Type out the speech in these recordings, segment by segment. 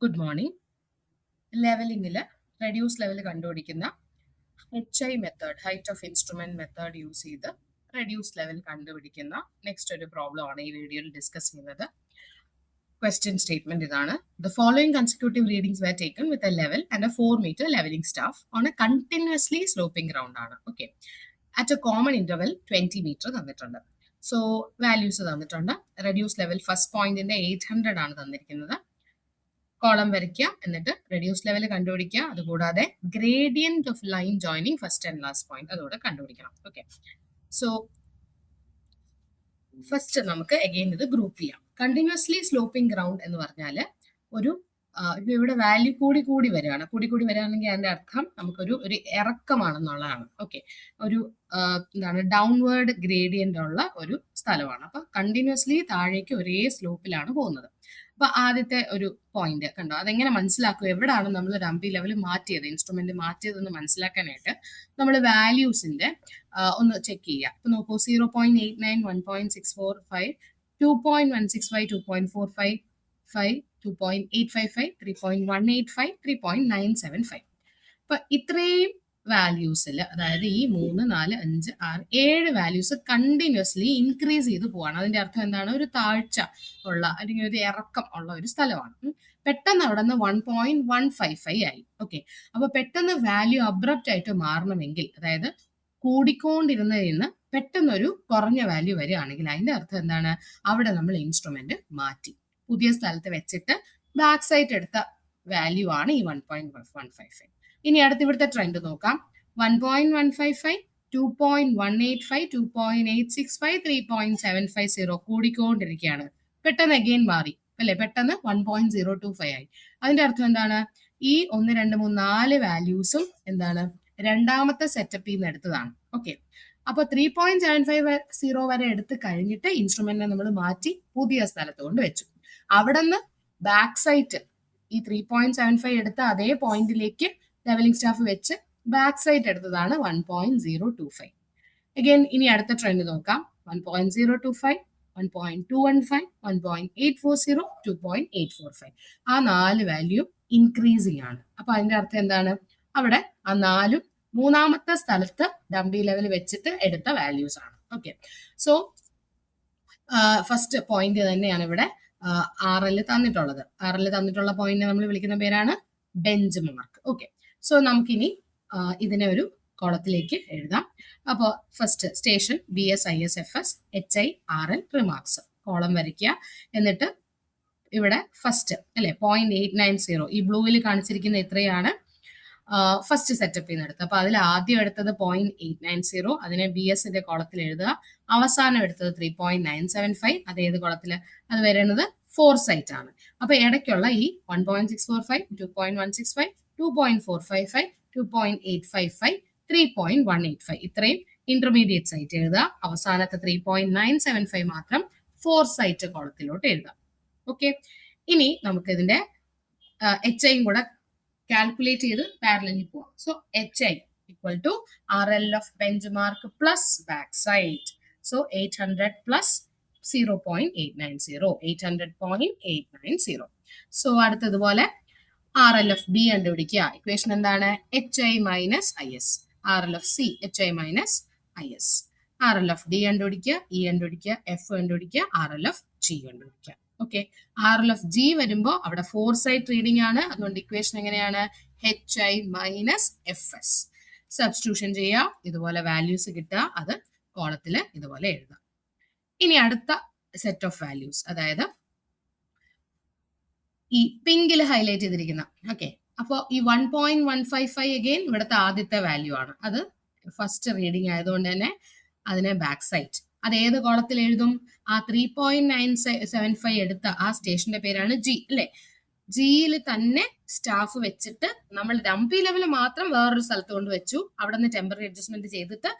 Good morning. ലെവലിംഗിൽ reduce level കണ്ടുപിടിക്കുന്ന HI method, height of instrument method use ചെയ്ത് reduce level കണ്ടുപിടിക്കുന്ന next ഒരു പ്രോബ്ലം ആണ് ഈ വീഡിയോയിൽ ഡിസ്കസ് ചെയ്യുന്നത്. ക്വസ്റ്റ്യൻ സ്റ്റേറ്റ്മെന്റ് ഇതാണ്: the following consecutive readings were taken with a level and a 4 meter levelling staff on a continuously sloping ground ആണ്. Okay, at a common interval 20 meter തന്നിട്ടുണ്ട്. So values തന്നിട്ടുണ്ട്. Reduce level first പോയിന്റിന്റെ 800 ആണ് തന്നിരിക്കുന്നത്. Column വരയ്ക്കുക, എന്നിട്ട് reduce level കണ്ടുപിടിക്കുക. അതുകൂടാതെ gradient of line joining first and last point അതുകൂടെ കണ്ടുപിടിക്കണം. ഓക്കെ, സോ ഫസ്റ്റ് നമുക്ക് അഗെയിൻ ഇത് ഗ്രൂപ്പ് ചെയ്യാം. കണ്ടിന്യൂസ്ലി സ്ലോപ്പിംഗ് ഗ്രൗണ്ട് എന്ന് പറഞ്ഞാൽ ഒരു ഇവിടെ വാല്യൂ കൂടി വരികയാണ്. കൂടി വരികയാണെങ്കിൽ അതിന്റെ അർത്ഥം നമുക്കൊരു ഇറക്കമാണെന്നുള്ളതാണ്. ഓക്കെ, ഒരു എന്താണ് ഡൗൺവേർഡ് ഗ്രേഡിയന്റ് ഉള്ള ഒരു സ്ഥലമാണ്. അപ്പൊ കണ്ടിന്യൂസ്ലി താഴേക്ക് ഒരേ സ്ലോപ്പിലാണ് പോകുന്നത്. അപ്പൊ ആദ്യത്തെ ഒരു പോയിന്റ് കണ്ടോ, അതെങ്ങനെ മനസ്സിലാക്കും, എവിടെയാണ് നമ്മൾ ഡംപി ലെവൽ മാറ്റിയത്, ഇൻസ്ട്രുമെന്റ് മാറ്റിയതെന്ന് മനസ്സിലാക്കാനായിട്ട് നമ്മൾ വാല്യൂസിന്റെ ഒന്ന് ചെക്ക് ചെയ്യുക. ഇപ്പൊ നോക്കൂ, 0.89, 1.645, 2.165, 2.455, 2.855, 3.185, 3.975. അപ്പൊ ഇത്രയും വാല്യൂസിൽ, അതായത് ഈ 3, 4, 5, 6, 7 വാല്യൂസ് കണ്ടിന്യൂസ്ലി ഇൻക്രീസ് ചെയ്ത് പോവാണ്. അതിന്റെ അർത്ഥം എന്താണ്? ഒരു താഴ്ച ഉള്ള അല്ലെങ്കിൽ ഒരു ഇറക്കം ഉള്ള ഒരു സ്ഥലമാണ്. പെട്ടെന്ന് അവിടെ നിന്ന് 1.155 ആയി. ഓക്കെ, അപ്പൊ പെട്ടെന്ന് വാല്യൂ അബ്രപ്റ്റ് ആയിട്ട് മാറണമെങ്കിൽ, അതായത് കൂടിക്കൊണ്ടിരുന്നതിൽ നിന്ന് പെട്ടെന്നൊരു കുറഞ്ഞ വാല്യൂ വരികയാണെങ്കിൽ അതിന്റെ അർത്ഥം എന്താണ്? അവിടെ നമ്മൾ ഇൻസ്ട്രുമെന്റ് മാറ്റി പുതിയ സ്ഥലത്ത് വെച്ചിട്ട് ബാക്ക് സൈഡ് എടുത്ത വാല്യൂ ആണ് ഈ 1.155. ഇനി അടുത്ത് ഇവിടുത്തെ ട്രെൻഡ് നോക്കാം. 1.155, 2.185, 2.865, 3.750 കൂടിക്കൊണ്ടിരിക്കുകയാണ്. പെട്ടെന്ന് അഗെയിൻ മാറി അല്ലെ, പെട്ടെന്ന് 1.025 ആയി. അതിന്റെ അർത്ഥം എന്താണ്? ഈ 1, 2, 3, 4 വാല്യൂസും എന്താണ്? രണ്ടാമത്തെ സെറ്റപ്പിൽ നിന്ന് എടുത്തതാണ്. ഓക്കെ, അപ്പൊ 3.750 വരെ എടുത്ത് കഴിഞ്ഞിട്ട് ഇൻസ്ട്രുമെന്റിനെ നമ്മൾ മാറ്റി പുതിയ സ്ഥലത്ത് കൊണ്ട് വെച്ചു. അവിടെ നിന്ന് ബാക്ക് സൈറ്റ് ഈ 3.75 എടുത്ത അതേ പോയിന്റിലേക്ക് ലെവലിംഗ് സ്റ്റാഫ് വെച്ച് ബാക്ക് സൈറ്റ് എടുത്തതാണ് 1.025. അഗൈൻ ഇനി അടുത്ത ട്രെൻഡ് നോക്കാം. 1.025, 1.215, 1.840, 2.845. ആ 4 വാല്യൂ ഇൻക്രീസിങ് ആണ്. അപ്പൊ അതിന്റെ അർത്ഥം എന്താണ്? അവിടെ ആ 4 മൂന്നാമത്തെ സ്ഥലത്ത് ഡംപി ലെവൽ വെച്ചിട്ട് എടുത്ത വാല്യൂസ് ആണ്. ഓക്കെ, സോ ഫസ്റ്റ് പോയിന്റ് തന്നെയാണ് ഇവിടെ RL തന്നിട്ടുള്ളത്. RL തന്നിട്ടുള്ള പോയിന്റ് നമ്മൾ വിളിക്കുന്ന പേരാണ് ബെഞ്ച് മാർക്ക്. ഓക്കെ, സോ നമുക്കിനി ഇതിനെ ഒരു കോളത്തിലേക്ക് എഴുതാം. അപ്പോൾ first station BSISFS HI RL remarks column വരയ്ക്കുക. എന്നിട്ട് ഇവിടെ ഫസ്റ്റ് അല്ലെ 0.890 ഈ ബ്ലൂവിൽ കാണിച്ചിരിക്കുന്ന ഇത്രയാണ് ഫസ്റ്റ് സെറ്റപ്പിൽ നിന്ന് എടുത്തത്. അപ്പൊ അതിൽ ആദ്യം എടുത്തത് 0.890, അതിനെ BSന്റെ കോളത്തിൽ എഴുതുക. അവസാനം എടുത്തത് 3.975, അത് ഏത് കോളത്തില്? അത് വരുന്നത് 4 സൈറ്റ് ആണ്. അപ്പൊ ഇടയ്ക്കുള്ള ഈ 1.645, 2.165, 2.455, 2.855, 3.185 ഇത്രയും ഇന്റർമീഡിയറ്റ് സൈറ്റ് എഴുതുക. അവസാനത്തെ 3.975 മാത്രം 4 സൈറ്റ് കോളത്തിലോട്ട് എഴുതാം. ഓക്കെ, ഇനി നമുക്ക് ഇതിന്റെ HI കൂടെ കാൽക്കുലേറ്റ് ചെയ്ത് പാരലലി പോവാം. So HI equal to RL of benchmark plus backside. So 800 plus 0.890, 800.890. So അടുത്തതുപോലെ RL of B കണ്ടുപിടിക്കുക. ഇക്വേഷൻ എന്താണ്? HI minus IS. RL of C, HI minus IS. RL of D കണ്ടുപിടിക്കുക, E കണ്ടുപിടിക്കുക, F കണ്ടുപിടിക്കുക, RL of G കണ്ടുപിടിക്കുക. Okay, RL of G വരുമ്പോൾ അവിടെ 4 site reading ആണ്. അതുകൊണ്ട് ഇക്വേഷൻ എങ്ങനെയാണ്? HI minus FS. സബ്സ്റ്റിറ്റ്യൂഷൻ ചെയ്യുക, ഇതുപോലെ വാല്യൂസ് കിട്ടുക, അത് കോളത്തിൽ ഇതുപോലെ എഴുതാം. ഇനി അടുത്ത സെറ്റ് ഓഫ് വാല്യൂസ്, അതായത് ഈ പിങ്കിൽ ഹൈലൈറ്റ് ചെയ്തിരിക്കുന്ന. ഓക്കെ, അപ്പോൾ ഈ 1.155 അഗെയിൻ ഇവിടുത്തെ ആദ്യത്തെ വാല്യൂ ആണ്. അത് ഫസ്റ്റ് റീഡിംഗ് ആയതുകൊണ്ട് തന്നെ അതിനെ ബാക്ക് സൈറ്റ്. അത് ഏത് കോളത്തിൽ എഴുതും? ആ 3.975 എടുത്ത ആ സ്റ്റേഷന്റെ പേരാണ് G അല്ലെ. ജിയിൽ തന്നെ സ്റ്റാഫ് വെച്ചിട്ട് നമ്മൾ ഡംപി ലെവൽ മാത്രം വേറൊരു സ്ഥലത്ത് കൊണ്ട് വെച്ചു. അവിടെ നിന്ന് ടെമ്പററി അഡ്ജസ്റ്റ്മെന്റ് ചെയ്തിട്ട്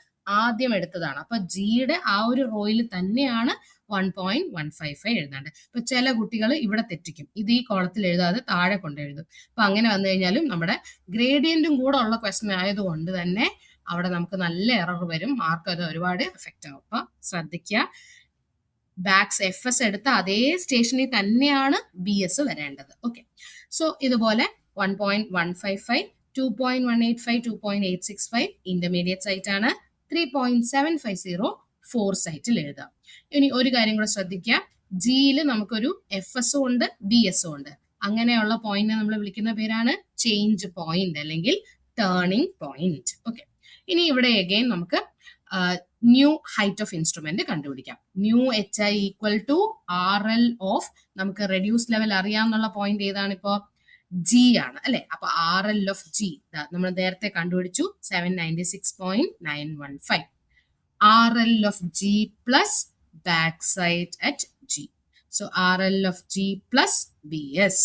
ആദ്യം എടുത്തതാണ്. അപ്പൊ ജിയുടെ ആ ഒരു റോയിൽ തന്നെയാണ് 1.155 എഴുതാണ്ട്. ഇപ്പൊ ചില കുട്ടികൾ ഇവിടെ തെറ്റിക്കും, ഇത് ഈ കോളത്തിൽ എഴുതാതെ താഴെ കൊണ്ട് എഴുതും. അപ്പൊ അങ്ങനെ വന്നു കഴിഞ്ഞാലും നമ്മുടെ ഗ്രേഡിയന്റും കൂടെ ഉള്ള ക്വസ്റ്റൻ ആയതുകൊണ്ട് തന്നെ അവിടെ നമുക്ക് നല്ല എറർ വരും, മാർക്ക് അത് ഒരുപാട് എഫക്റ്റ് ആവും. അപ്പൊ ശ്രദ്ധിക്കുക, ബാക്സ് FS എടുത്ത അതേ സ്റ്റേഷനിൽ തന്നെയാണ് BS വരേണ്ടത്. ഓക്കെ, സോ ഇതുപോലെ 1.155, 2.185, 2.865 ഇന്റർമീഡിയറ്റ് സൈറ്റ് ആണ്. 3.750 ഫോർ സൈറ്റിൽ എഴുതാം. ഇനി ഒരു കാര്യം കൂടെ ശ്രദ്ധിക്കുക, ജിയിൽ നമുക്കൊരു FS ഉണ്ട്, BS ഉണ്ട്. അങ്ങനെയുള്ള പോയിന്റ് നമ്മൾ വിളിക്കുന്ന പേരാണ് ചേഞ്ച് പോയിന്റ് അല്ലെങ്കിൽ ടേണിംഗ് പോയിന്റ്. ഓക്കെ, ഇനി ഇവിടെ അഗൈൻ നമുക്ക് ന്യൂ ഹൈറ്റ് ഓഫ് ഇൻസ്ട്രുമെന്റ് കണ്ടുപിടിക്കാം. New HI equal to RL of, നമുക്ക് റെഡ്യൂസ് ലെവൽ അറിയാവുന്ന പോയിന്റ് ഏതാണ്? ഇപ്പോ G ആണ് അല്ലെ. അപ്പൊ RL ഓഫ് G നമ്മൾ നേരത്തെ കണ്ടുപിടിച്ചു 796.915. RL of G plus backside at G. So RL of G plus BS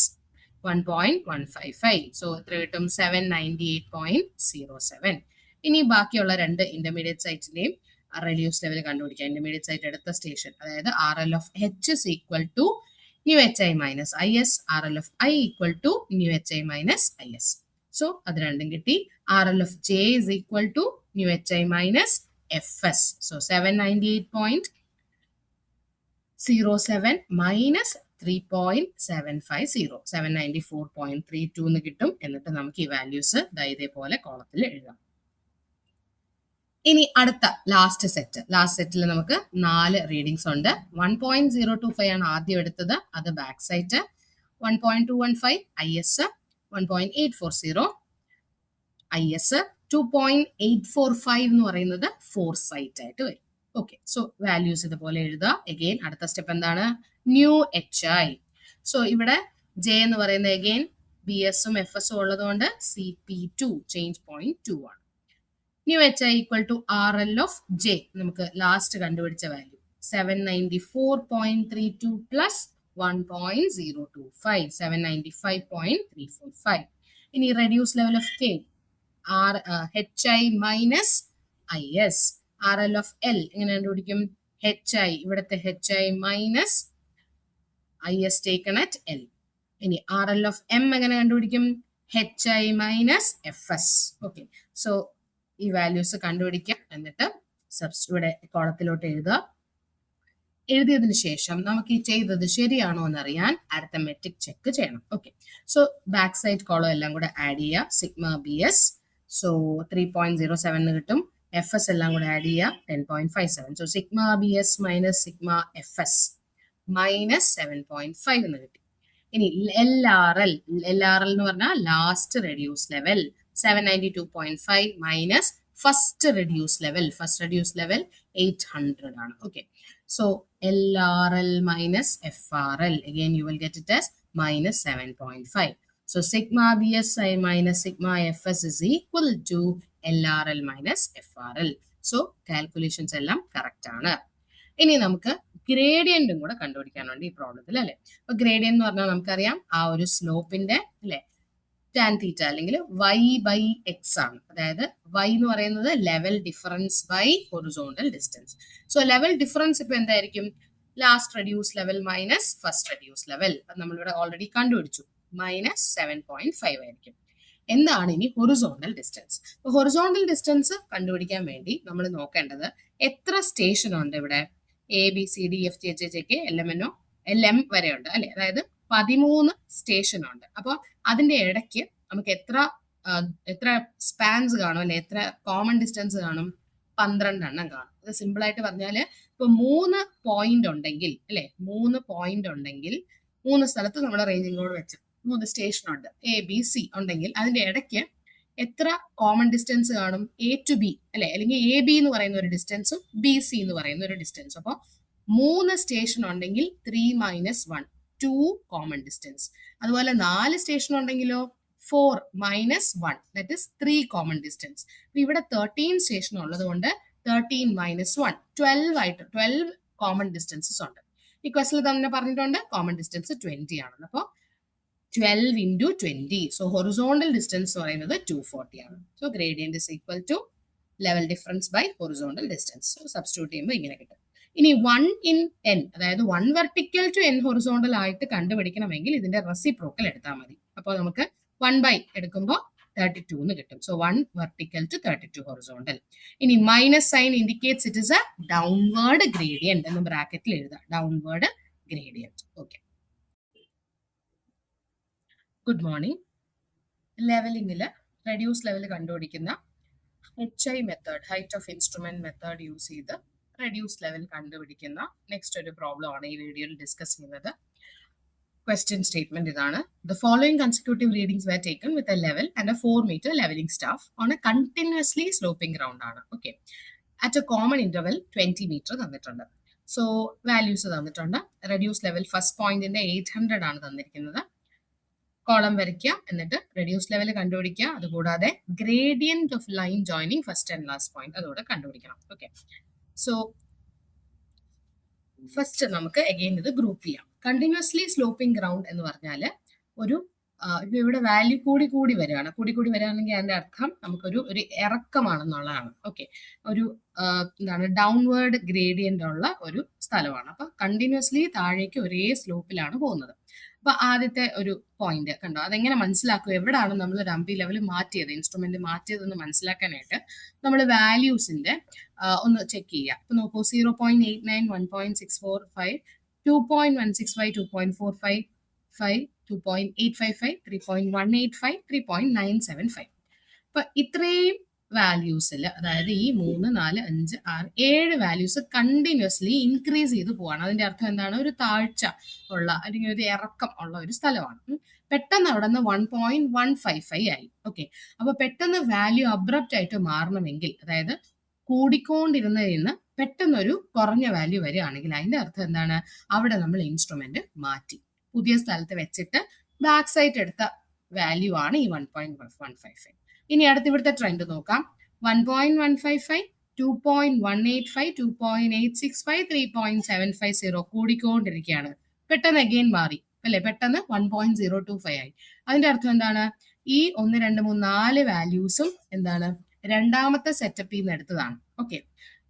1.155. So എത്ര കിട്ടും? 798.07. ഇനി ബാക്കിയുള്ള രണ്ട് ഇന്റർമീഡിയറ്റ് സൈറ്റിന്റെയും റെഡ്യൂസ് ലെവൽ കണ്ടുപിടിക്കാം. ഇന്റർമീഡിയറ്റ് സൈറ്റ് എടുത്ത സ്റ്റേഷൻ, അതായത് RL of H is equal to new HI minus IS, RL of I equal to new HI minus IS. So അത് രണ്ടും കിട്ടി. RL of J is equal to new HI minus FS. So 798.07 minus 3.750, 794.32 എന്ന് കിട്ടും. എന്നിട്ട് നമുക്ക് ഈ values ഇതേപോലെ കോളത്തിൽ എഴുതാം. ഇനി അടുത്ത ലാസ്റ്റ് സെറ്റിൽ നമുക്ക് 4 റീഡിങ്സ് ഉണ്ട്. 1.025 ആണ് ആദ്യം എടുത്തത്, അത് ബാക്ക് സൈറ്റ്. 1.215 IS, 1.840 IS, 2.845 എന്ന് പറയുന്നത് ഫോർ സൈറ്റ് ആയിട്ട് വരും. ഓക്കെ, സോ വാല്യൂസ് ഇതുപോലെ എഴുതുക. അഗെയിൻ അടുത്ത സ്റ്റെപ്പ് എന്താണ്? New HI. സോ ഇവിടെ J എന്ന് പറയുന്നത് അഗെയിൻ BS ഉം FS ഉം ഉള്ളതുകൊണ്ട് CP2 ചേഞ്ച് പോയിന്റ് 2 ആണ്. New HI equal to RL of J, നമുക്ക് ലാസ്റ്റ് കണ്ടുപിടിച്ച വാല്യൂ 794.32 പ്ലസ് 1.025, 795.345. ഇനി reduce level of K, HI minus IS. RL of L എങ്ങനെ കണ്ടുപിടിക്കും? HI, ഇവിടുത്തെ HI minus IS taken at L. ഇനി RL ഓഫ് M എങ്ങനെ കണ്ടുപിടിക്കും? HI minus FS. Okay, so ഈ വാല്യൂസ് കണ്ടുപിടിക്കാം. എന്നിട്ട് ഇവിടെ കോളത്തിലോട്ട് എഴുതുക. എഴുതിയതിനു ശേഷം നമുക്ക് ഈ ചെയ്തത് ശരിയാണോ എന്നറിയാൻ അരിത്തമെറ്റിക് ചെക്ക് ചെയ്യണം. Okay, so back side column എല്ലാം കൂടെ ആഡ് ചെയ്യുക. സിഗ്മ BS, സോ 3.07 കിട്ടും. FS എല്ലാം കൂടെ ആഡ് ചെയ്യുക, 10.57. So sigma BS minus sigma FS minus 7.5 എന്ന് കിട്ടി. ഇനി LRL എന്ന് പറഞ്ഞാൽ last reduce level 792.5 minus first reduce level 800 ആണ്. Okay, so LRL minus FRL, again you will get it as minus 7.5. So sigma BSI minus sigma FS is equal to LRL minus FRL. So calculations എല്ലാം correct ആണ്. ഇനി നമുക്ക് ഗ്രേഡിയന്റും കൂടെ കണ്ടുപിടിക്കാനുണ്ട് ഈ പ്രോബ്ലത്തിൽ അല്ലെ. അപ്പൊ gradient എന്ന് പറഞ്ഞാൽ നമുക്കറിയാം ആ ഒരു സ്ലോപ്പിന്റെ അല്ലെ ടാൻ തീറ്റ അല്ലെങ്കിൽ y ബൈ എക്സ് ആണ്. അതായത് y എന്ന് പറയുന്നത് level difference by horizontal distance. So level difference ഇപ്പൊ എന്തായിരിക്കും? Last reduce level minus first reduce level. അത് നമ്മളിവിടെ ഓൾറെഡി കണ്ടുപിടിച്ചു, മൈനസ് 7.5 ആയിരിക്കും. എന്താണ് ഇനി ഹൊറിസോണ്ടൽ ഡിസ്റ്റൻസ്? ഹൊറിസോണ്ടൽ ഡിസ്റ്റൻസ് കണ്ടുപിടിക്കാൻ വേണ്ടി നമ്മൾ നോക്കേണ്ടത് എത്ര സ്റ്റേഷൻ ഉണ്ട് ഇവിടെ? ABCDFGHJK LMNO LM വരെ ഉണ്ട് അല്ലെ. അതായത് 13 സ്റ്റേഷൻ ഉണ്ട്. അപ്പോൾ അതിന്റെ ഇടയ്ക്ക് നമുക്ക് എത്ര സ്പാൻസ് കാണും അല്ലെ, എത്ര കോമൺ ഡിസ്റ്റൻസ് കാണും? 12 എണ്ണം കാണും. അത് സിമ്പിൾ ആയിട്ട് പറഞ്ഞാല് ഇപ്പൊ 3 പോയിന്റ് ഉണ്ടെങ്കിൽ അല്ലെ, 3 പോയിന്റ് ഉണ്ടെങ്കിൽ 3 സ്ഥലത്ത് നമ്മൾ റേഞ്ചിങ് റോഡ് വെച്ച് 3 സ്റ്റേഷൻ ഉണ്ട്, ABC ഉണ്ടെങ്കിൽ അതിന്റെ ഇടയ്ക്ക് എത്ര കോമൺ ഡിസ്റ്റൻസ് കാണും? A to B അല്ലെ, അല്ലെങ്കിൽ AB എന്ന് പറയുന്ന ഒരു ഡിസ്റ്റൻസും BC എന്ന് പറയുന്ന ഒരു ഡിസ്റ്റൻസും. അപ്പോൾ 3 സ്റ്റേഷൻ ഉണ്ടെങ്കിൽ 3 മൈനസ് 1 2 കോമൺ ഡിസ്റ്റൻസ്. അതുപോലെ 4 സ്റ്റേഷൻ ഉണ്ടെങ്കിലോ 4 minus 1 that is 3 common distance. ഇവിടെ 13 സ്റ്റേഷൻ ഉള്ളത് കൊണ്ട് 13 മൈനസ് 1 12 കോമൺ ഡിസ്റ്റൻസസ് ഉണ്ട്. ഈ ക്വസ്റ്റിൽ തന്നെ പറഞ്ഞിട്ടുണ്ട് കോമൺ ഡിസ്റ്റൻസ് 20 ആണെന്ന്. അപ്പോൾ 12 into 20. So horizontal distance എന്ന് പറയുന്നത് 240 ആണ്. So gradient is equal to level difference by horizontal distance. So substitute ചെയ്യുമ്പോൾ ഇങ്ങനെ കിട്ടും. ഇനി 1 in n, അതായത് 1 vertical to n horizontal ആയിട്ട് കണ്ടുപിടിക്കണമെങ്കിൽ ഇതിന്റെ റെസിപ്രോക്കൽ എടുത്താൽ മതി. അപ്പോൾ നമുക്ക് 1 by എടുക്കുമ്പോൾ 32 എന്ന് കിട്ടും. So 1 vertical to 32 horizontal. ഇനി minus sign indicates it is a downward gradient എന്ന് ബ്രാക്കറ്റിൽ എഴുതാം. Downward gradient. Okay, good morning. ലെവലിംഗിൽ റെഡ്യൂസ് ലെവൽ കണ്ടുപിടിക്കുന്ന HI method, height of instrument method use ചെയ്ത് റെഡ്യൂസ് ലെവൽ കണ്ടുപിടിക്കുന്ന നെക്സ്റ്റ് ഒരു പ്രോബ്ലം ആണ് ഈ വീഡിയോയിൽ ഡിസ്കസ് ചെയ്യുന്നത്. ക്വസ്റ്റ്യൻ സ്റ്റേറ്റ്മെന്റ് ഇതാണ്: the following consecutive readings were taken with a level and a 4 meter levelling staff on a continuously sloping ground ആണ്. Okay, at a common interval 20 meter തന്നിട്ടുണ്ട്. So values തന്നിട്ടുണ്ട്. Reduce level first പോയിന്റിന്റെ 800 ആണ് തന്നിരിക്കുന്നത്. Column വരയ്ക്കുക, എന്നിട്ട് reduce level കണ്ടുപിടിക്കുക. അതുകൂടാതെ gradient of line joining first and last point അതുകൂടെ കണ്ടുപിടിക്കണം. ഓക്കെ, സോ ഫസ്റ്റ് നമുക്ക് അഗെയിൻ ഇത് ഗ്രൂപ്പ് ചെയ്യാം. കണ്ടിന്യൂസ്ലി സ്ലോപ്പിംഗ് ഗ്രൗണ്ട് എന്ന് പറഞ്ഞാൽ ഒരു ഇവിടെ വാല്യൂ കൂടി വരികയാണ്. കൂടി വരികയാണെങ്കിൽ അതിന്റെ അർത്ഥം നമുക്കൊരു ഇറക്കമാണെന്നുള്ളതാണ്. ഓക്കെ, ഒരു എന്താണ് ഡൗൺവേർഡ് ഗ്രേഡിയന്റ് ഉള്ള ഒരു സ്ഥലമാണ്. അപ്പൊ കണ്ടിന്യൂസ്ലി താഴേക്ക് ഒരേ സ്ലോപ്പിലാണ് പോകുന്നത്. അപ്പൊ ആദ്യത്തെ ഒരു പോയിന്റ് കണ്ടോ, അതെങ്ങനെ മനസ്സിലാക്കും, എവിടെയാണ് നമ്മൾ ഡംപി ലെവൽ മാറ്റിയത്, ഇൻസ്ട്രുമെന്റ് മാറ്റിയതെന്ന് മനസ്സിലാക്കാനായിട്ട് നമ്മൾ വാല്യൂസിന്റെ ഒന്ന് ചെക്ക് ചെയ്യുക. ഇപ്പൊ നോക്കൂ, 0.89, 1.645, 2.165, 2.455, 2.855, 3.185, 3.975. അപ്പൊ ഇത്രയും വാല്യൂസിൽ, അതായത് ഈ 3, 4, 5, 6, 7 വാല്യൂസ് കണ്ടിന്യൂസ്ലി ഇൻക്രീസ് ചെയ്ത് പോവാണ്. അതിന്റെ അർത്ഥം എന്താണ്? ഒരു താഴ്ച ഉള്ള അല്ലെങ്കിൽ ഒരു ഇറക്കം ഉള്ള ഒരു സ്ഥലമാണ്. പെട്ടെന്ന് അവിടെ നിന്ന് 1.155 ആയി. ഓക്കെ, അപ്പൊ പെട്ടെന്ന് വാല്യൂ അബ്രപ്റ്റ് ആയിട്ട് മാറണമെങ്കിൽ, അതായത് കൂടിക്കൊണ്ടിരുന്നതിൽ നിന്ന് പെട്ടെന്നൊരു കുറഞ്ഞ വാല്യൂ വരികയാണെങ്കിൽ അതിന്റെ അർത്ഥം എന്താണ്? അവിടെ നമ്മൾ ഇൻസ്ട്രുമെന്റ് മാറ്റി പുതിയ സ്ഥലത്ത് വെച്ചിട്ട് ബാക്ക് സൈഡ് എടുത്ത വാല്യൂ ആണ് ഈ 1.155. ഇനി അടുത്ത് ഇവിടുത്തെ ട്രെൻഡ് നോക്കാം. 1.155, 2.185, 2.865, 3.750 കൂടിക്കൊണ്ടിരിക്കുകയാണ്. പെട്ടെന്ന് അഗെയിൻ മാറി അല്ലെ, പെട്ടെന്ന് 1.025 ആയി. അതിന്റെ അർത്ഥം എന്താണ്? ഈ 1, 2, 3, 4 വാല്യൂസും എന്താണ്? രണ്ടാമത്തെ സെറ്റപ്പിൽ നിന്ന് എടുത്തതാണ്. ഓക്കെ,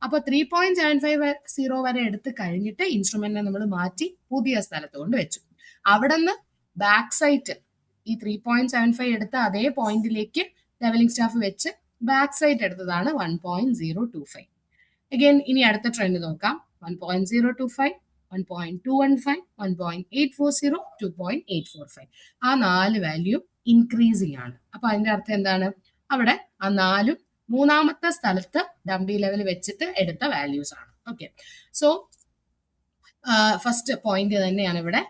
അപ്പൊ 3.750 വരെ എടുത്ത് കഴിഞ്ഞിട്ട് ഇൻസ്ട്രുമെന്റിനെ നമ്മൾ മാറ്റി പുതിയ സ്ഥലത്ത് കൊണ്ട് വെച്ചു. അവിടെ നിന്ന് ബാക്ക് സൈറ്റ് ഈ 3.75 എടുത്ത അതേ പോയിന്റിലേക്ക് ലെവലിംഗ് സ്റ്റാഫ് വെച്ച് ബാക്ക് സൈറ്റ് എടുത്തതാണ് 1.025. അഗൈൻ ഇനി അടുത്ത ട്രെൻഡ് നോക്കാം. 1.025, 1.215, 1.840, 2.845. ആ 4 വാല്യൂ ഇൻക്രീസിങ് ആണ്. അപ്പൊ അതിന്റെ അർത്ഥം എന്താണ്? അവിടെ ആ 4 മൂന്നാമത്തെ സ്ഥലത്ത് ഡംപി ലെവൽ വെച്ചിട്ട് എടുത്ത വാല്യൂസ് ആണ്. ഓക്കെ, സോ ഫസ്റ്റ് പോയിന്റ് തന്നെയാണ് ഇവിടെ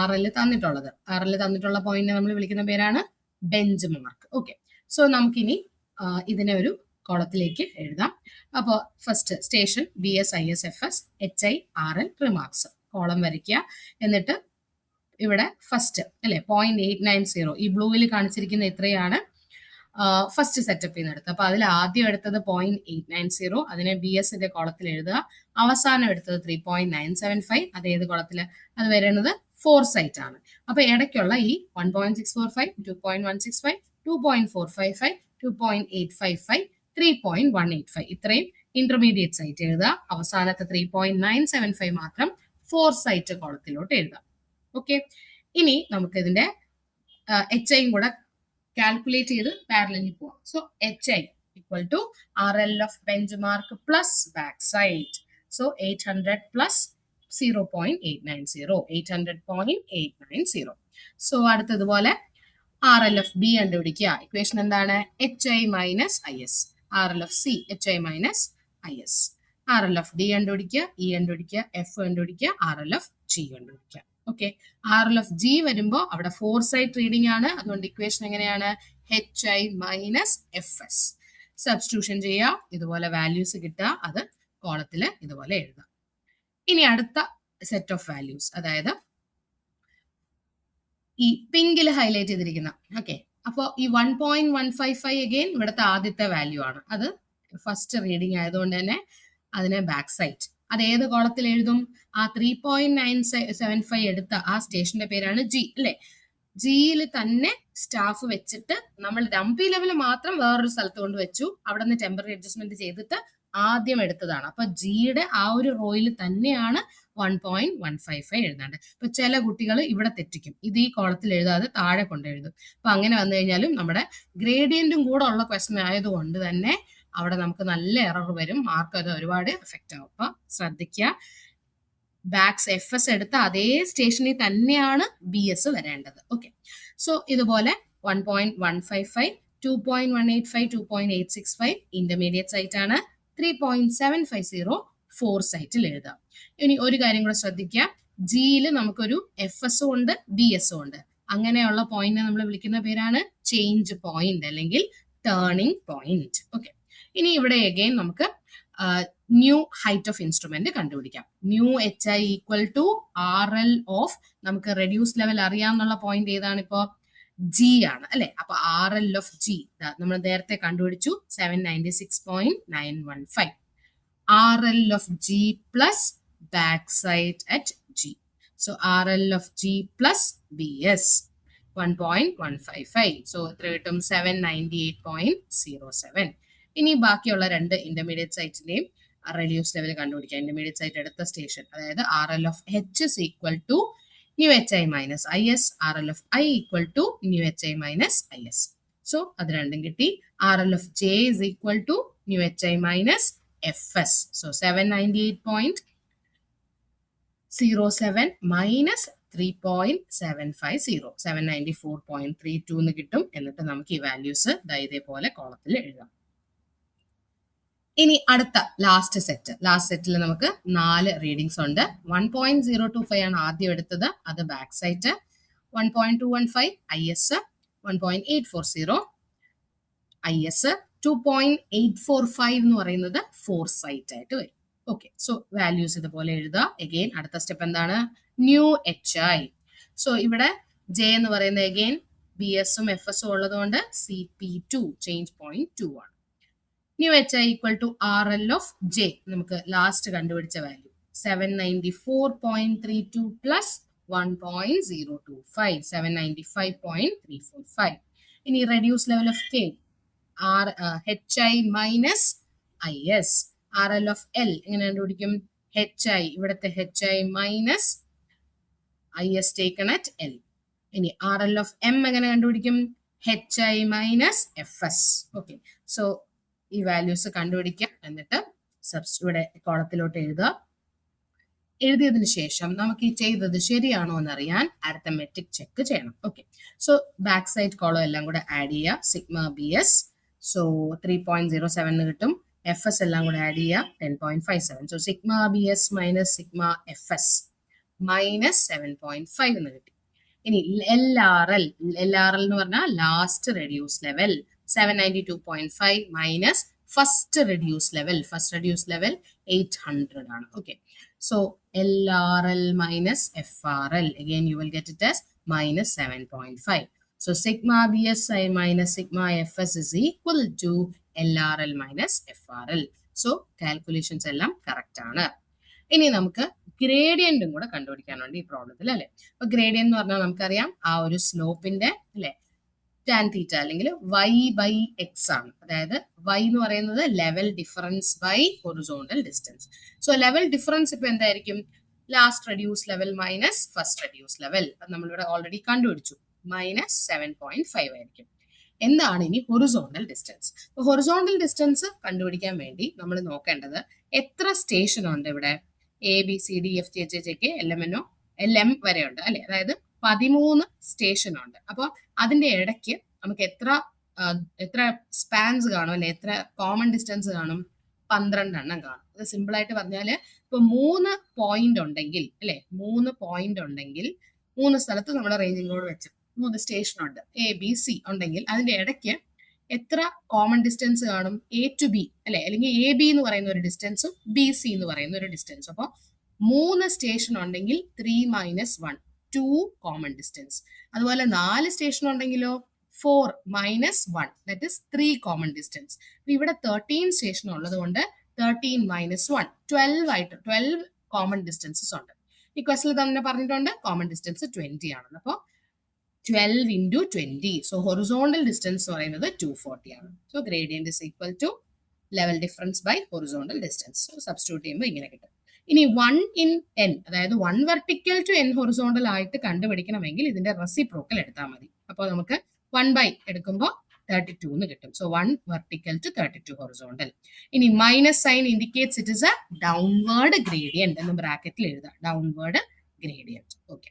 RL തന്നിട്ടുള്ളത്. RL തന്നിട്ടുള്ള പോയിന്റ് നമ്മൾ വിളിക്കുന്ന പേരാണ് ബെഞ്ച് മാർക്ക്. ഓക്കെ, സോ നമുക്കിനി ഇതിനെ ഒരു കോളത്തിലേക്ക് എഴുതാം. അപ്പോൾ first station BSISFS HI RL remarks column വരയ്ക്കുക. എന്നിട്ട് ഇവിടെ ഫസ്റ്റ് അല്ലെ 0.890 ഈ ബ്ലൂവിൽ കാണിച്ചിരിക്കുന്ന ഇത്രയാണ് ഫസ്റ്റ് സെറ്റപ്പിൽ നിന്ന് എടുത്തത്. അപ്പൊ അതിൽ ആദ്യം എടുത്തത് 0.890, അതിനെ BSന്റെ കോളത്തിൽ എഴുതുക. അവസാനം എടുത്തത് 3.975, അത് ഏത് കോളത്തില്? അത് വരുന്നത് 4 സൈറ്റ് ആണ്. അപ്പൊ ഇടയ്ക്കുള്ള ഈ 1.645, 2.165, 2.455, 2.855, 3.185 ഇത്രയും ഇന്റർമീഡിയറ്റ് സൈറ്റ് എഴുതുക. അവസാനത്തെ 3.975 മാത്രം 4 സൈറ്റ് കോളത്തിലോട്ട് എഴുതാം. ഓക്കെ, ഇനി നമുക്ക് ഇതിന്റെ HI കൂടെ കാൽക്കുലേറ്റ് ചെയ്ത് പാരലലി പോവാം. So HI equal to RL of benchmark plus backside. So 800 plus 0.890, 800.890. So അടുത്തതുപോലെ RL of B കണ്ടുപിടിക്കുക. ഇക്വേഷൻ എന്താണ്? HI minus IS. RL of C, HI minus IS. RL of D കണ്ടുപിടിക്കുക, E കണ്ടുപിടിക്കുക, F കണ്ടുപിടിക്കുക, RL of G കണ്ടുപിടിക്കുക. Okay, RL of G വരുമ്പോൾ അവിടെ 4 site reading ആണ്. അതുകൊണ്ട് ഇക്വേഷൻ എങ്ങനെയാണ്? HI minus FS. സബ്സ്റ്റിറ്റ്യൂഷൻ ചെയ്യുക, ഇതുപോലെ വാല്യൂസ് കിട്ടുക, അത് കോളത്തിൽ ഇതുപോലെ എഴുതാം. ഇനി അടുത്ത സെറ്റ് ഓഫ് വാല്യൂസ്, അതായത് ഈ പിങ്കിൽ ഹൈലൈറ്റ് ചെയ്തിരിക്കുന്ന. ഓക്കെ, അപ്പോൾ ഈ 1.155 അഗെയിൻ ഇവിടുത്തെ ആദ്യത്തെ വാല്യൂ ആണ്. അത് ഫസ്റ്റ് റീഡിംഗ് ആയതുകൊണ്ട് തന്നെ അതിനെ ബാക്ക് സൈറ്റ്. അത് ഏത് കോളത്തിൽ എഴുതും? ആ 3.975 എടുത്ത ആ സ്റ്റേഷന്റെ പേരാണ് G അല്ലെ. ജിയിൽ തന്നെ സ്റ്റാഫ് വെച്ചിട്ട് നമ്മൾ ഡംപി ലെവൽ മാത്രം വേറൊരു സ്ഥലത്ത് കൊണ്ട് വെച്ചു. അവിടെ നിന്ന് ടെമ്പററി അഡ്ജസ്റ്റ്മെന്റ് ചെയ്തിട്ട് ആദ്യം എടുത്തതാണ്. അപ്പൊ ജിയുടെ ആ ഒരു റോയിൽ തന്നെയാണ് 1.155 എഴുതാണ്ട്. ഇപ്പൊ ചില കുട്ടികൾ ഇവിടെ തെറ്റിക്കും, ഇത് ഈ കോളത്തിൽ എഴുതാതെ താഴെ കൊണ്ട് എഴുതും. അപ്പൊ അങ്ങനെ വന്നു കഴിഞ്ഞാലും നമ്മുടെ ഗ്രേഡിയന്റും കൂടെ ഉള്ള ക്വസ്റ്റൻ ആയതുകൊണ്ട് തന്നെ അവിടെ നമുക്ക് നല്ല എറർ വരും, മാർക്ക് അത് ഒരുപാട് എഫക്റ്റ് ആവും. അപ്പൊ ശ്രദ്ധിക്കുക. ബാക്സ് എഫ് എസ് എടുത്ത അതേ സ്റ്റേഷനിൽ തന്നെയാണ് ബി എസ് വരേണ്ടത്. ഓക്കെ, സോ ഇതുപോലെ 1.155, 2.185, 2.865 ഇന്റർമീഡിയറ്റ് സൈറ്റ് ആണ്. 3.750 ഫോർ സൈറ്റിൽ എഴുതാം. ഇനി ഒരു കാര്യം കൂടെ ശ്രദ്ധിക്കുക, ജിയിൽ നമുക്കൊരു എഫ് എസും ഉണ്ട് ബി എസും ഉണ്ട്. അങ്ങനെയുള്ള പോയിന്റ് നമ്മൾ വിളിക്കുന്ന പേരാണ് ചേഞ്ച് പോയിന്റ് അല്ലെങ്കിൽ ടേണിംഗ് പോയിന്റ്. ഓക്കെ, ഇനി ഇവിടെ അഗൈൻ നമുക്ക് ന്യൂ ഹൈറ്റ് ഓഫ് ഇൻസ്ട്രുമെന്റ് കണ്ടുപിടിക്കാം. New H I equal to R L of, നമുക്ക് റെഡ്യൂസ് ലെവൽ അറിയാവുന്ന പോയിന്റ് ഏതാണ്? ഇപ്പോ ജി ആണ് അല്ലെ. അപ്പൊ ആർ എൽ ഓഫ് ജി നമ്മൾ നേരത്തെ കണ്ടുപിടിച്ചു 796.915. R L of G plus back side at G. So R L of G plus B S 1.155. So എത്ര കിട്ടും? 798.07. ഇനി ബാക്കിയുള്ള രണ്ട് ഇന്റർമീഡിയറ്റ് സൈറ്റിന്റെയും റെഡ്യൂസ് ലെവൽ കണ്ടുപിടിക്കാം. ഇന്റർമീഡിയറ്റ് സൈറ്റ് എടുത്ത സ്റ്റേഷൻ, അതായത് R L of H is equal to new H I minus I S, R L of I equal to new H I minus I S. So അത് രണ്ടും കിട്ടി. R L of J is equal to new H I minus F S. So 798.07 minus 3.750, 794.32 എന്ന് കിട്ടും. എന്നിട്ട് നമുക്ക് ഈ values ഇതേപോലെ കോളത്തിൽ എഴുതാം. ഇനി അടുത്ത ലാസ്റ്റ് സെറ്റിൽ നമുക്ക് 4 റീഡിങ്സ് ഉണ്ട്. 1.025 ആണ് ആദ്യം എടുത്തത്, അത് back site. 1.215 I S, 1.840 I S, 2.845 എന്ന് പറയുന്നത് ഫോർ സൈറ്റ് ആയിട്ട് വരും. ഓക്കെ, സോ വാല്യൂസ് ഇതുപോലെ എഴുതുക. അഗെയിൻ അടുത്ത സ്റ്റെപ്പ് എന്താണ്? New H I. സോ ഇവിടെ ജെ എന്ന് പറയുന്നത് അഗെയിൻ ബി എസും എഫ് എസും ഉള്ളതുകൊണ്ട് CP2 ചേഞ്ച് പോയിന്റ് 2 ആണ്. New H I equal to R L of J, നമുക്ക് ലാസ്റ്റ് കണ്ടുപിടിച്ച വാല്യൂ 794.32 പ്ലസ് 1.025, 795.345. ഇനി reduce level of K, H I minus I S. R L of L എങ്ങനെ കണ്ടുപിടിക്കും? H I, ഇവിടുത്തെ H I minus I S taken at L. ഇനി R L of M എങ്ങനെ കണ്ടുപിടിക്കും? H I minus F S. Okay, so ഈ values കണ്ടുപിടിക്കാം. എന്നിട്ട് ഇവിടെ കോളത്തിലോട്ട് എഴുതുക. എഴുതിയതിനു ശേഷം നമുക്ക് ഈ ചെയ്തത് ശരിയാണോ എന്നറിയാൻ അരിത്തമെറ്റിക് ചെക്ക് ചെയ്യണം. Okay, so back side column എല്ലാം കൂടെ ആഡ് ചെയ്യുക. സിഗ്മ ബി എസ്, സോ 3.07 കിട്ടും. എഫ് എസ് എല്ലാം കൂടെ ആഡ് ചെയ്യുക, 10.57. So sigma B S minus sigma F S minus 7.5 എന്ന് കിട്ടി. ഇനി എൽ ആർ എൽ എന്ന് പറഞ്ഞാൽ last reduce level 792.5 minus first reduce level 800 ആണ്. Okay, so L R L minus F R L, again you will get it as minus 7.5. So sigma BSI minus sigma FS is equal to LRL minus FRL. So calculations എല്ലാം correct ആണ്. ഇനി നമുക്ക് ഗ്രേഡിയന്റും കൂടെ കണ്ടുപിടിക്കാനുണ്ട് ഈ പ്രോബ്ലത്തിൽ അല്ലെ. അപ്പൊ gradient എന്ന് പറഞ്ഞാൽ നമുക്കറിയാം ആ ഒരു സ്ലോപ്പിന്റെ അല്ലെ ടാൻ തീറ്റ അല്ലെങ്കിൽ y ബൈ എക്സ് ആണ്. അതായത് y എന്ന് പറയുന്നത് level difference by horizontal distance. So level difference ഇപ്പൊ എന്തായിരിക്കും? Last reduce level minus first reduce level. അത് നമ്മളിവിടെ ഓൾറെഡി കണ്ടുപിടിച്ചു, മൈനസ് 7.5 ആയിരിക്കും. എന്താണ് ഇനി ഹൊറിസോണ്ടൽ ഡിസ്റ്റൻസ്? ഹൊറിസോണ്ടൽ ഡിസ്റ്റൻസ് കണ്ടുപിടിക്കാൻ വേണ്ടി നമ്മൾ നോക്കേണ്ടത് എത്ര സ്റ്റേഷൻ ഉണ്ട് ഇവിടെ? ABCDFGHJK LMNO LM വരെ ഉണ്ട് അല്ലെ. അതായത് 13 സ്റ്റേഷൻ ഉണ്ട്. അപ്പോൾ അതിന്റെ ഇടയ്ക്ക് നമുക്ക് എത്ര സ്പാൻസ് കാണും അല്ലെ, എത്ര കോമൺ ഡിസ്റ്റൻസ് കാണും? 12 എണ്ണം കാണും. അത് സിമ്പിൾ ആയിട്ട് പറഞ്ഞാല് ഇപ്പൊ 3 പോയിന്റ് ഉണ്ടെങ്കിൽ അല്ലെ, 3 പോയിന്റ് ഉണ്ടെങ്കിൽ 3 സ്ഥലത്ത് നമ്മൾ റേഞ്ചിങ് റോഡ് വെച്ച് 3 സ്റ്റേഷൻ ഉണ്ട്, ABC ഉണ്ടെങ്കിൽ അതിന്റെ ഇടയ്ക്ക് എത്ര കോമൺ ഡിസ്റ്റൻസ് കാണും? A to B അല്ലെ, അല്ലെങ്കിൽ AB എന്ന് പറയുന്ന ഒരു ഡിസ്റ്റൻസും BC എന്ന് പറയുന്ന ഒരു ഡിസ്റ്റൻസും. അപ്പോൾ 3 സ്റ്റേഷൻ ഉണ്ടെങ്കിൽ 3 മൈനസ് 1 2 കോമൺ ഡിസ്റ്റൻസ്. അതുപോലെ 4 സ്റ്റേഷൻ ഉണ്ടെങ്കിലോ 4 minus 1 that is 3 common distance. ഇവിടെ 13 സ്റ്റേഷൻ ഉള്ളത് കൊണ്ട് 13 മൈനസ് 1 12 കോമൺ ഡിസ്റ്റൻസസ് ഉണ്ട്. ഈ ക്വസ്റ്റിൽ തന്നെ പറഞ്ഞിട്ടുണ്ട് കോമൺ ഡിസ്റ്റൻസ് 20 ആണെന്ന്. അപ്പോൾ 12 into 20. So horizontal distance എന്ന് പറയുന്നത് 240 ആണ്. So gradient is equal to level difference by horizontal distance. So substitute ചെയ്യുമ്പോൾ ഇങ്ങനെ കിട്ടും. ഇനി 1 in n, അതായത് 1 vertical to n horizontal ആയിട്ട് കണ്ടുപിടിക്കണമെങ്കിൽ ഇതിന്റെ റെസിപ്രോക്കൽ എടുത്താൽ മതി. അപ്പോൾ നമുക്ക് 1 by എടുക്കുമ്പോൾ 32 എന്ന് കിട്ടും. So 1 vertical to 32 horizontal. ഇനി minus sign indicates it is a downward gradient എന്ന് ബ്രാക്കറ്റിൽ എഴുതാം. Downward gradient. ഓക്കെ.